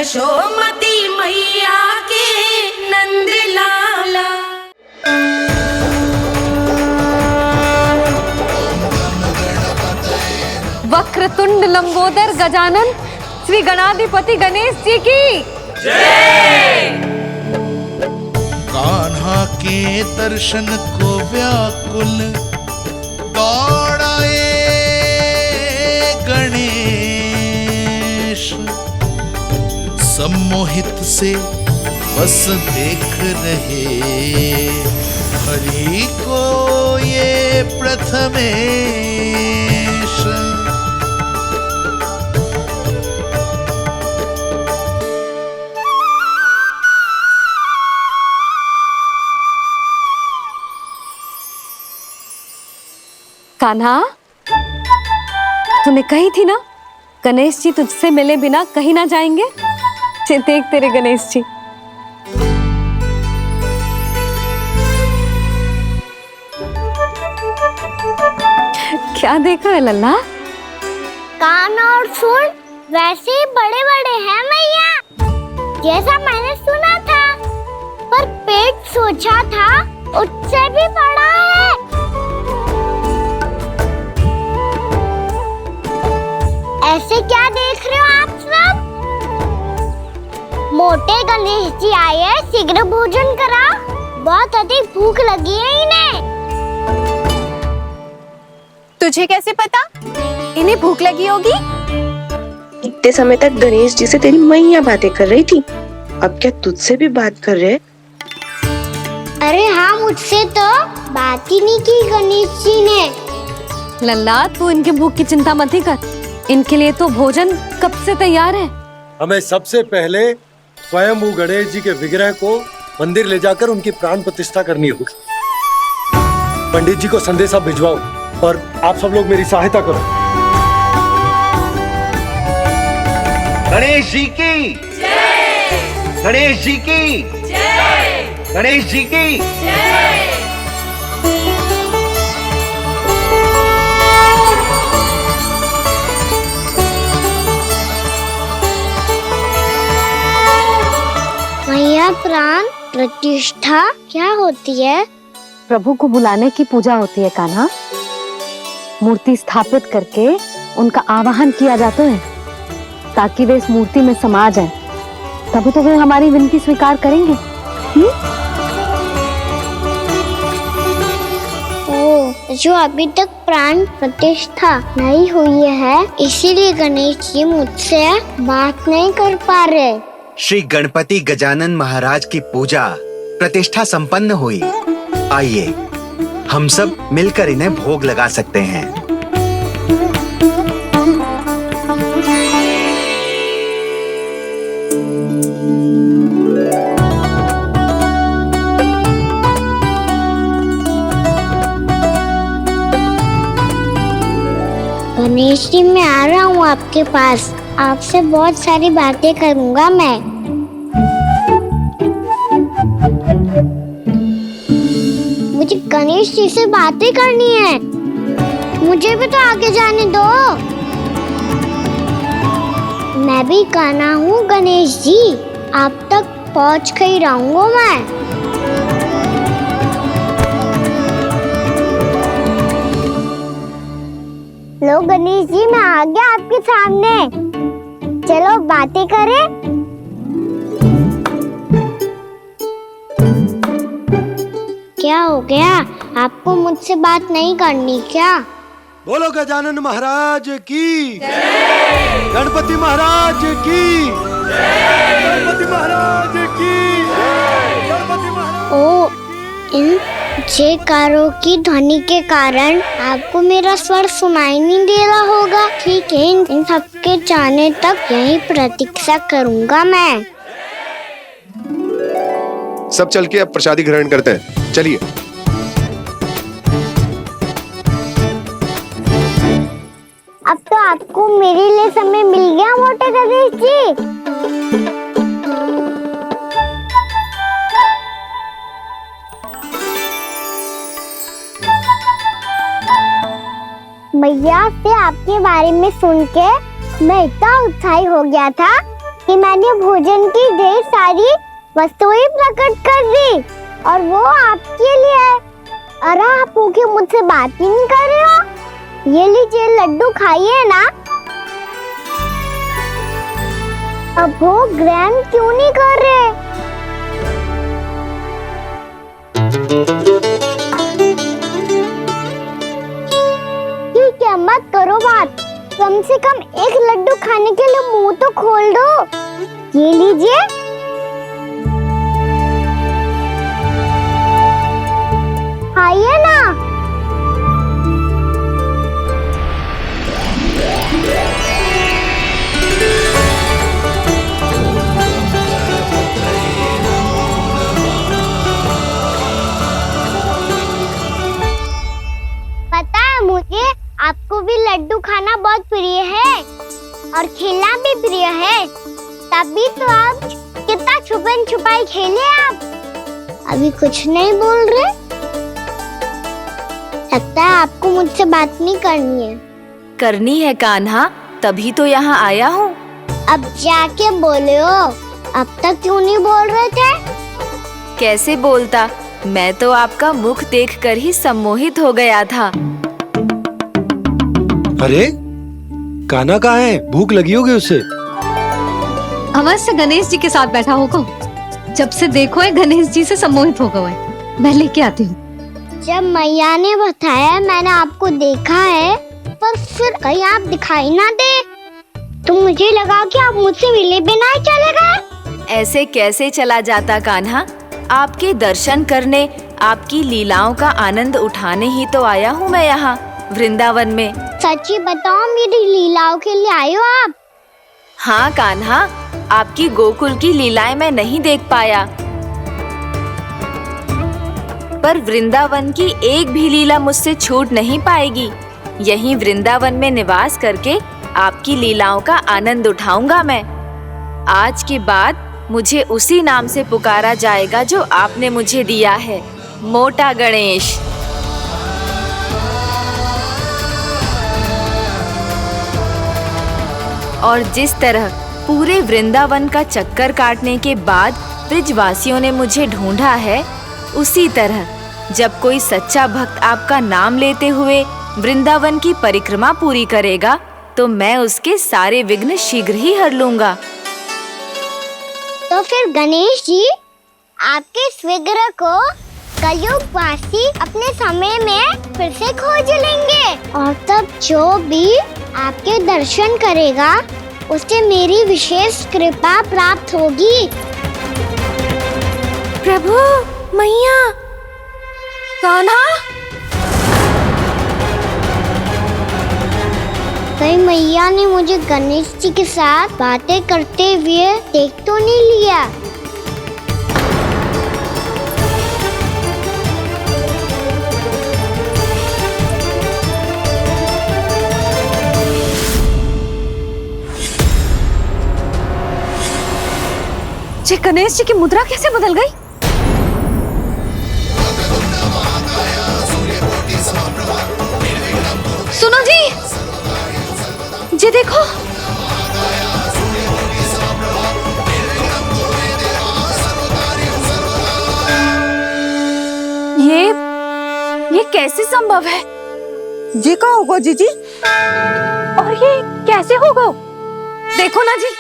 यशोमती मैया के नंद लाला। वक्रतुंड लंबोदर गजानन श्री गणाधिपति गणेश जी की जय। कान्हा के दर्शन को व्याकुल दौड़ाए गणेश, सम्मोहित से बस देख रहे हरि को ये प्रथमेश। कान्हा, तूने कही थी ना गणेश जी तुझसे मिले बिना कहीं ना जाएंगे। देख तेरे गणेश जी। क्या देख रहा है लल्ला? कान और सुन वैसे ही बड़े बड़े हैं मैया, जैसा मैंने सुना था, पर पेट सोचा था उससे भी बड़ा है। ऐसे क्या देख रहे हो आप सब? मोटे गणेश जी आए हैं, शीघ्र भोजन करा, बहुत अधिक भूख लगी है इन्हें। तुझे कैसे पता इन्हें भूख लगी होगी? इतने समय तक गणेश जी से तेरी मैया बातें कर रही थी, अब क्या तुझसे भी बात कर रहे? अरे हाँ, मुझसे तो बात ही नहीं की गणेश जी ने। लल्ला, तू इनके भूख की चिंता मत ही कर, इनके लिए तो भोजन कब से तैयार है। हमें सबसे पहले स्वयं गणेश जी के विग्रह को मंदिर ले जाकर उनकी प्राण प्रतिष्ठा करनी होगी। पंडित जी को संदेशा भिजवाओ और आप सब लोग मेरी सहायता करो। गणेश जी की जय, गणेश जी की जय, गणेश जी की जय। मैया, प्राण प्रतिष्ठा क्या होती है? प्रभु को बुलाने की पूजा होती है कान्हा। मूर्ति स्थापित करके उनका आवाहन किया जाता है ताकि वे इस मूर्ति में समा जाएं, तभी तो वे हमारी विनती स्वीकार करेंगे। ओ, जो अभी तक प्राण प्रतिष्ठा नहीं हुई है, इसीलिए गणेश जी मुझसे बात नहीं कर पा रहे। श्री गणपति गजानन महाराज की पूजा प्रतिष्ठा संपन्न हुई। आइए हम सब मिलकर इन्हें भोग लगा सकते हैं। गणेश जी, मैं आ रहा हूँ आपके पास, आपसे बहुत सारी बातें करूँगा मैं। मुझे गणेश जी से बातें करनी है, मुझे भी तो आगे जाने दो। मैं भी कान्हा हूँ गणेश जी, आप तक पहुँच कर ही रहूँगा मैं। लो गणेश जी, मैं आ गया आपके सामने, चलो बातें करें। क्या हो गया, आपको मुझसे बात नहीं करनी क्या? बोलो गजानन महाराज की जय, गणपति महाराज की जय, गणपति महाराज की जय, गणपति महाराज। ओ, इन जयकारों की ध्वनि के कारण आपको मेरा स्वर सुनाई नहीं दे रहा होगा। ठीक है, इन सबके जाने तक यही प्रतीक्षा करूंगा मैं। सब चल के अब प्रसादी ग्रहण करते हैं, चलिए। अब तो आपको मेरे लिए समय मिल गया मोटे गणेश जी। मैया से आपके बारे में सुन के मैं इतना उत्साही हो गया था कि मैंने भोजन की ढेर सारी वस्तुएं प्रकट कर दी और वो आपके लिए है। अरे आप भूखे मुझसे बात ही नहीं कर रहे हो। ये लीजिए लड्डू खाइए ना। अब वो ग्रहण क्यों नहीं कर रहे? ठीक है, मत करो बात। कम से कम एक लड्डू खाने के लिए मुंह तो खोल दो। ये लीजिए। खाइए ना। पता है मुझे आपको भी लड्डू खाना बहुत प्रिय है और खेलना भी प्रिय है, तभी तो आप कितना छुपन छुपाई खेले। आप अभी कुछ नहीं बोल रहे। लगता है आपको मुझसे बात नहीं करनी है। करनी है कान्हा, तभी तो यहाँ आया हूँ। अब जाके बोले हो। अब तक क्यों नहीं बोल रहे थे? कैसे बोलता, मैं तो आपका मुख देखकर ही सम्मोहित हो गया था। अरे कान्हा कहाँ है? भूख लगी होगी उसे। अवश्य गणेश जी के साथ बैठा होगा। जब से देखो है गणेश जी से सम्मोहित हो गए। मैं लेके आती हूँ। जब मैया ने बताया मैंने आपको देखा है, पर फिर कहीं आप दिखाई ना दे तो मुझे लगा कि आप मुझसे मिले बिना ही चले गए। ऐसे कैसे चला जाता कान्हा, आपके दर्शन करने, आपकी लीलाओं का आनंद उठाने ही तो आया हूँ मैं यहाँ वृंदावन में। सच्ची बताओ, मेरी लीलाओं के लिए आए हो आप? हाँ कान्हा, आपकी गोकुल की लीलाएं मैं नहीं देख पाया, पर वृंदावन की एक भी लीला मुझसे छूट नहीं पाएगी। यहीं वृंदावन में निवास करके आपकी लीलाओं का आनंद उठाऊंगा मैं। आज के बाद मुझे उसी नाम से पुकारा जाएगा जो आपने मुझे दिया है, मोटा गणेश। और जिस तरह पूरे वृंदावन का चक्कर काटने के बाद ब्रिजवासियों ने मुझे ढूंढा है, उसी तरह जब कोई सच्चा भक्त आपका नाम लेते हुए वृंदावन की परिक्रमा पूरी करेगा, तो मैं उसके सारे विघ्न शीघ्र ही हर लूंगा। तो फिर गणेश जी, आपके इस विग्रह को कलयुग वासी अपने समय में फिर से खोज लेंगे और तब जो भी आपके दर्शन करेगा उसे मेरी विशेष कृपा प्राप्त होगी। प्रभु, मैया, कान्हा। कहीं मैया ने मुझे गणेश जी के साथ बातें करते हुए देख तो नहीं लिया? ये गणेश जी की मुद्रा कैसे बदल गई? सुनो जी, ये देखो। ये कैसे संभव है? जी का होगा जीजी? और ये कैसे होगा? देखो ना जी,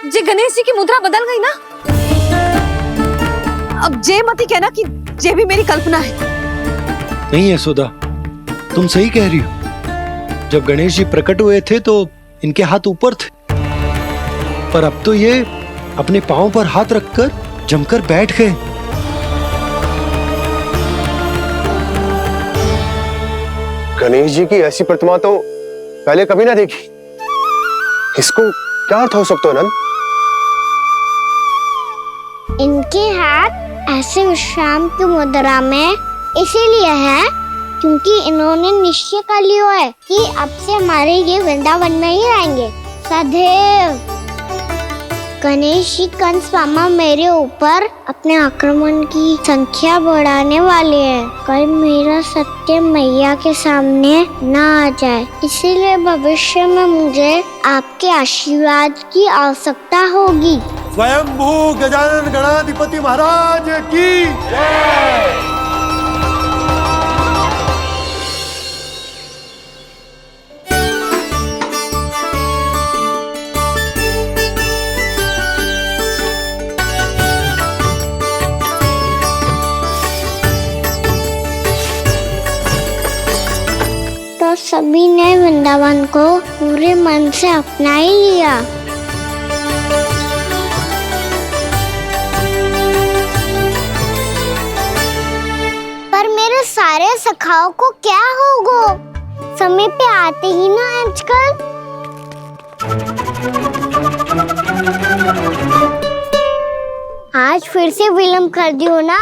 जे गणेश जी की मुद्रा बदल गई ना। अब जे मत ही कहना कि जे भी मेरी कल्पना है। नहीं यशोदा, तुम सही कह रही हो। जब गणेश जी प्रकट हुए थे तो इनके हाथ ऊपर थे, पर अब तो ये अपने पांव पर हाथ रखकर जमकर बैठ गए। गणेश जी की ऐसी प्रतिमा तो पहले कभी ना देखी। इसको क्या अर्थ हो सकता है नंद? इनके हाथ ऐसे विश्राम की मुद्रा में इसीलिए है क्योंकि इन्होंने निश्चय कर लिया है कि अब से हमारे ये वृंदावन में ही रहेंगे सदैव। गणेश जी कंस मामा मेरे ऊपर अपने आक्रमण की संख्या बढ़ाने वाले हैं। कल मेरा सत्य मैया के सामने ना आ जाए, इसीलिए भविष्य में मुझे आपके आशीर्वाद की आवश्यकता होगी। स्वयंभू गजानन गणाधिपति महाराज की जय। तो सभी ने वृंदावन को पूरे मन से अपना ही लिया। पर मेरे सारे सखाओं को क्या होगा? समय पे आते ही ना आजकल। आज फिर से विलम्ब कर दियो ना।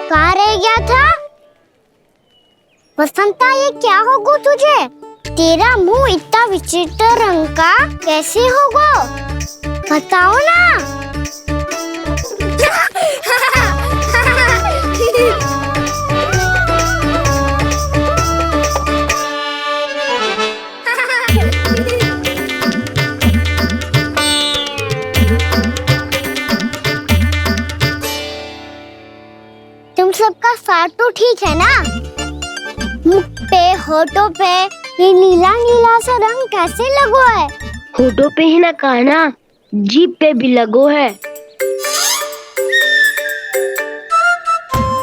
कहाँ रह गया था? वसंता, ये क्या होगा तुझे? तेरा मुंह इतना विचित्र रंग का कैसे होगा? बताओ ना। तुम सबका स्वाद तो ठीक है ना? मुख पे, होठों पे ये नीला नीला सा रंग कैसे लगो है? होठों पे ही ना कान्हा, जीभ पे भी लगो है।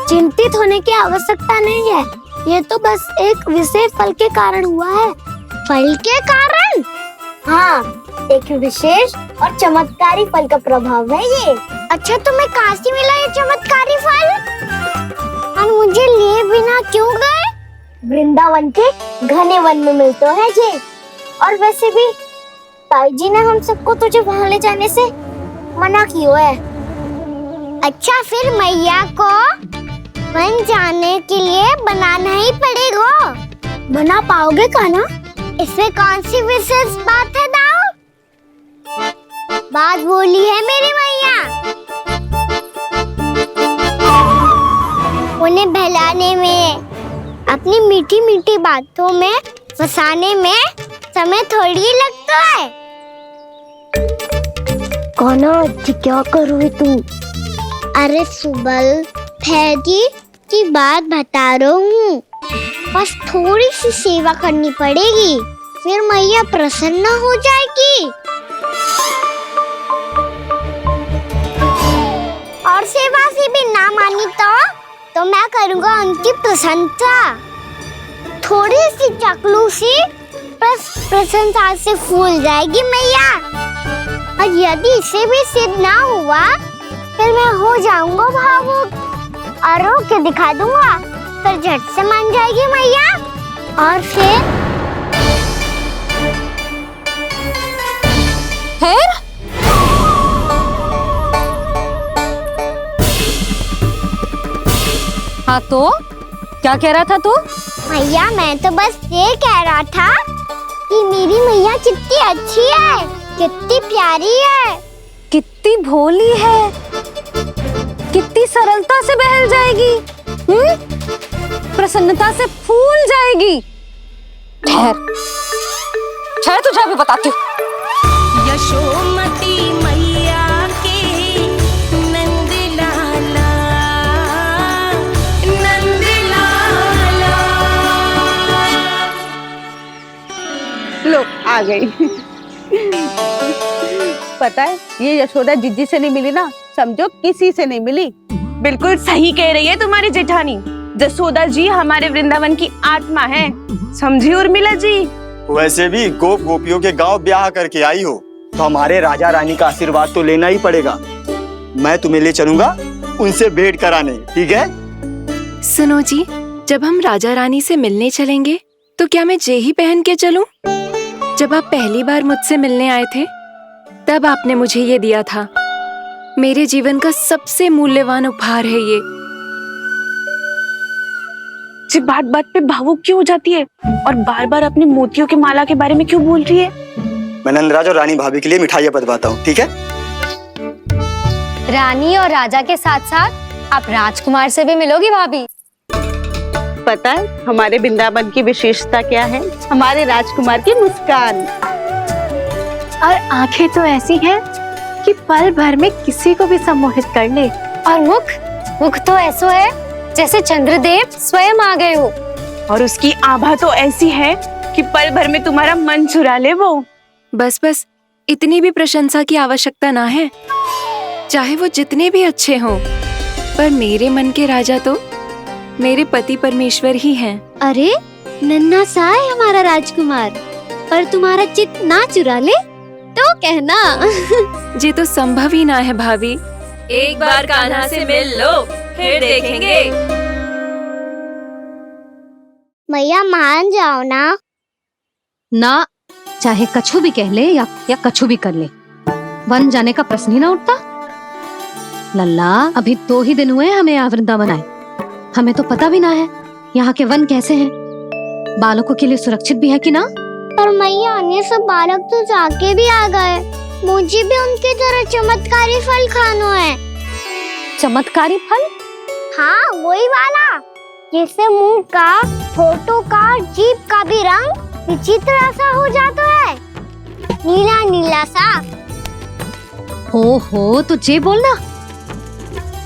चिंतित होने की आवश्यकता नहीं है, ये तो बस एक विशेष फल के कारण हुआ है। फल के कारण? हाँ, एक विशेष और चमत्कारी फल का प्रभाव है ये। अच्छा, तुम्हें कहाँ से मिला ये चमत्कारी फल? और मुझे लिए बिना क्यों गए? वृंदावन के घने वन में मिलते है ये। और वैसे भी ताई जी ने हम सबको तुझे वहाँ ले जाने से मना किया है। अच्छा, फिर मैया को वन जाने के लिए बनाना ही पड़ेगा। बना पाओगे कान्हा? इसमें कौन सी विशेष बात है दाऊ? बात बोली है मेरी मैया। उन्हें बहलाने में, अपनी मीठी मीठी बातों में फंसाने में समय थोड़ी लगता है। कान्हा, क्या करोगे तुम? अरे सुबल, फैजी की बात बता रहा हूँ। बस थोड़ी सी सेवा करनी पड़ेगी, फिर मैया प्रसन्न हो जाएगी। और सेवा से भी ना मानी तो मैं करूँगा उनकी प्रशंसा। थोड़ी सी चाकलूसी प्रशंसा से फूल जाएगी मैया। और यदि इसे भी सिद्ध ना हुआ, फिर मैं हो जाऊंगा भावुक और रो के दिखा दूंगा, फिर झट से मान जाएगी मैया। और फिर हाँ, तो क्या कह रहा था तू? मैया, मैं तो बस ये कह रहा था कि मेरी मैया कितनी अच्छी है, कितनी प्यारी है, कितनी भोली है, कितनी सरलता से बहल जाएगी, प्रसन्नता से फूल जाएगी। ठहर तुझे भी बताती हूँ। यशोमती मैया के नंद लाला, नंद लाला। लो, आ गई। पता है, ये यशोदा जिज्जी से नहीं मिली ना, समझो किसी से नहीं मिली। बिल्कुल सही कह रही है तुम्हारी जेठानी। यशोदा जी हमारे वृंदावन की आत्मा है, समझी उर्मिला जी। वैसे भी गोप गोपियों के गांव ब्याह करके आई हो, तो हमारे राजा रानी का आशीर्वाद तो लेना ही पड़ेगा। मैं तुम्हें ले चलूंगा उनसे भेंट कराने, ठीक है? सुनो जी, जब हम राजा रानी से मिलने चलेंगे तो क्या मैं जे ही पहन के चलूं? जब आप पहली बार मुझसे मिलने आए थे, तब आपने मुझे ये दिया था। मेरे जीवन का सबसे मूल्यवान उपहार है ये। जी बात बात पे भावुक क्यों हो जाती है और बार बार अपनी मोतियों के माला के बारे में क्यों बोल रही है? मैं नंदराज और रानी भाभी के लिए मिठाइयाँ बंटवाता हूँ, ठीक है? रानी और राजा के साथ साथ आप राजकुमार से भी मिलोगी भाभी। पता है हमारे वृंदावन की विशेषता क्या है? हमारे राजकुमार की मुस्कान। और आंखें तो ऐसी हैं कि पल भर में किसी को भी सम्मोहित कर ले। और मुख तो ऐसा है जैसे चंद्रदेव स्वयं आ गए हो। और उसकी आभा तो ऐसी है कि पल भर में तुम्हारा मन चुरा ले वो। बस बस, इतनी भी प्रशंसा की आवश्यकता ना है। चाहे वो जितने भी अच्छे हों, पर मेरे मन के राजा तो मेरे पति परमेश्वर ही हैं। अरे नन्हा सा है हमारा राजकुमार, पर तुम्हारा चित्त ना चुरा ले तो कहना। ये तो संभव ही ना है भाभी। एक बार कान्हा से मिल लो, फिर देखेंगे। मैया मान जाओ ना। ना, चाहे कछु भी कह ले या कछु भी कर ले, वन जाने का प्रश्न ही ना उठता। लल्ला, अभी 2 ही दिन हुए हमें यहाँ वृंदावन आए। हमें तो पता भी ना है यहाँ के वन कैसे हैं, बालकों के लिए सुरक्षित भी है कि ना। पर मैया अन्य सब बालक तो जाके भी आ गए। मुझे भी उनकी तरह चमत्कारी फल खाना है। चमत्कारी फल? हाँ, वही वाला जिससे मुंह का, होठों का, जीभ का भी रंग विचित्र सा हो जाता है, नीला नीला सा। हो तो जे बोलना।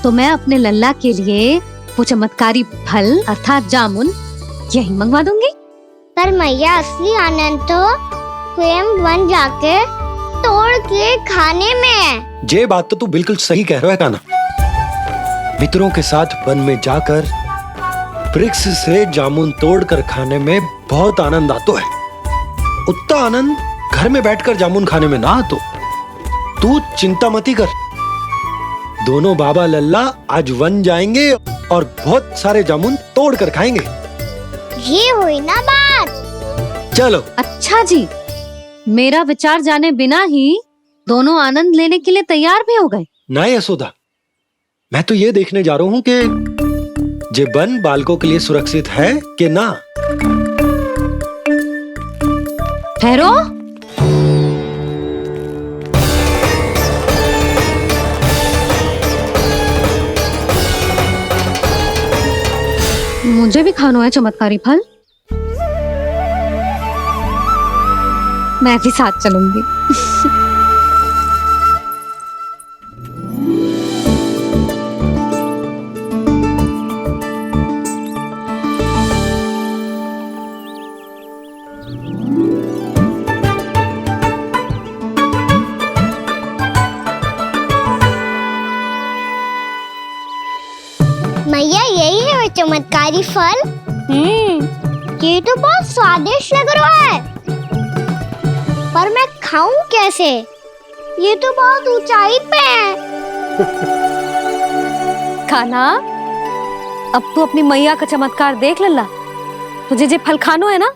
तो मैं अपने लल्ला के लिए वो चमत्कारी फल अर्थात जामुन यही मंगवा दूंगी। पर मैया असली आनंद तो स्वयं वन जाके तोड़ के खाने में है। ये बात तो तू बिल्कुल सही कह रहा है कान्हा। मित्रों के साथ वन में जाकर वृक्ष से जामुन तोड़कर खाने में बहुत आनंद आता है। उतना आनंद घर में बैठकर जामुन खाने में ना आतो। तू चिंता मती कर, दोनों बाबा लल्ला आज वन जाएंगे और बहुत सारे जामुन तोड़कर खाएंगे। ये हुई ना बात। चलो। अच्छा जी, मेरा विचार जाने बिना ही दोनों आनंद लेने के लिए तैयार भी हो गए। ना यशोदा, मैं तो ये देखने जा रहा हूँ कि जे वन बालकों के लिए सुरक्षित है कि ना। ठहरो। मुझे भी खाना है चमत्कारी फल। मैं भी साथ चलूंगी। मैया यही है वो चमत्कारी फल। ये तो बहुत स्वादिष्ट लग रहा है, पर मैं खाऊं कैसे? ये तो बहुत ऊंचाई पे है। खाना, अब तू अपनी मैया का चमत्कार देख लल्ला। तुझे जे फल खानो है ना,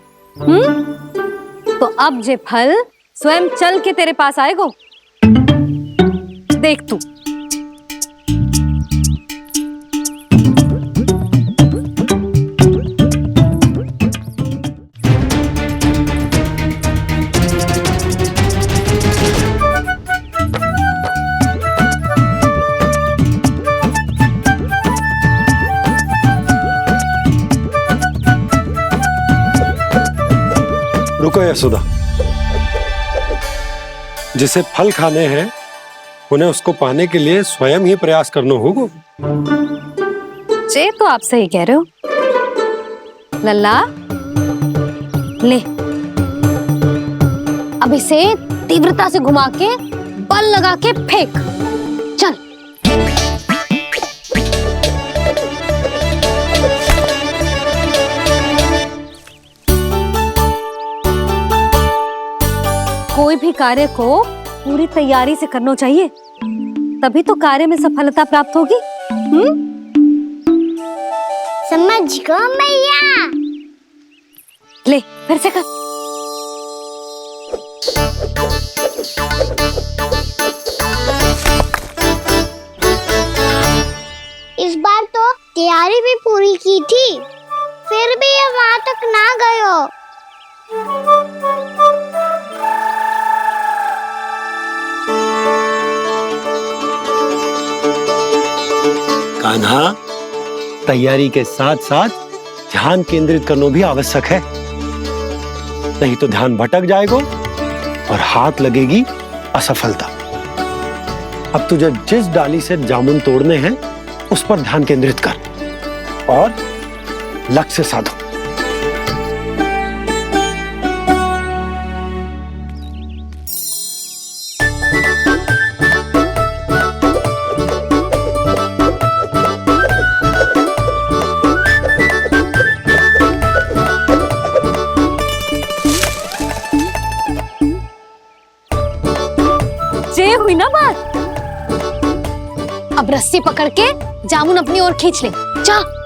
तो अब जे फल स्वयं चल के तेरे पास आएगो। देख तू। रुको यशोदा, जिसे फल खाने हैं उन्हें उसको पाने के लिए स्वयं ही प्रयास करना होगा। जे तो आप सही कह रहे हो लल्ला। ले, अब इसे तीव्रता से घुमा के बल लगा के फेंक। चल। कोई भी कार्य को पूरी तैयारी से करना चाहिए, तभी तो कार्य में सफलता प्राप्त होगी। समझ गो मैया। ले, फिर से कर। इस बार तो तैयारी भी पूरी की थी, फिर भी ये वहां तक ना गए हो। कान्हा, तैयारी के साथ साथ ध्यान केंद्रित करना भी आवश्यक है, नहीं तो ध्यान भटक जाएगा और हाथ लगेगी असफलता। अब तुझे जिस डाली से जामुन तोड़ने हैं उस पर ध्यान केंद्रित कर और लक्ष्य साधो। ये हुई ना बात। अब रस्सी पकड़ के जामुन अपनी ओर खींच ले। जा।